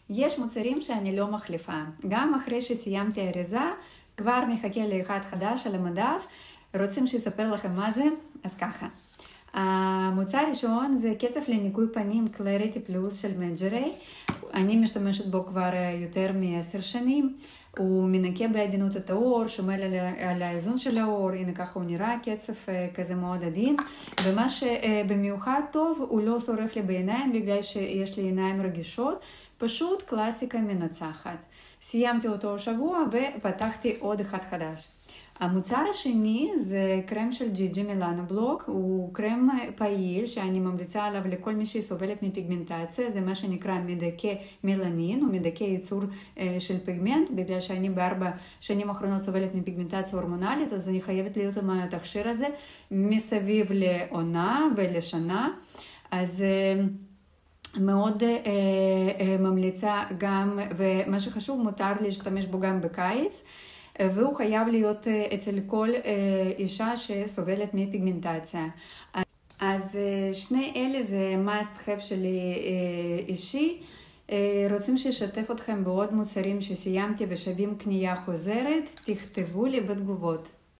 יש מוצרים שאני לא מחליפה. גם אחרי שסיימתי אריזה, כבר מחכה לי אחד חדש על המדף. רוצים שיספר לכם מה זה? אז ככה. המוצר הראשון זה קצף לניקוי פנים Clarity Plus של מג'רי. אני משתמשת בו כבר יותר מ10 שנים. הוא מנקה בעדינות את העור, שומר על האיזון של העור, הנה ככה הוא נראה, קצף כזה מאוד עדין. ומה שבמיוחד טוב, הוא לא שורף לי בעיניים בגלל שיש לי עיניים רגישות, פשוט קלאסיקה מנצחת. סיימתי אותו שבוע ופתחתי עוד אחד חדש. המוצר השני זה קרם של ג'י מילאנו בלוק, הוא קרם פעיל שאני ממליצה עליו לכל מי שסובלת מפיגמנטציה, זה מה שנקרא מדכא מלנין, הוא מדכא ייצור של פיגמנט, בגלל שאני ב4 שנים האחרונות סובלת מפיגמנטציה הורמונלית, אז אני חייבת להיות עם התכשיר הזה מסביב לעונה ולשנה, אז מאוד ממליצה גם, ומה שחשוב מותר להשתמש בו גם בקיץ, והוא חייב להיות אצל כל אישה שסובלת מפיגמנטציה. אז שני אלה זה must have שלי אישי. רוצים שישתף אתכם בעוד מוצרים שסיימתי ושווים קנייה חוזרת, תכתבו לי בתגובות.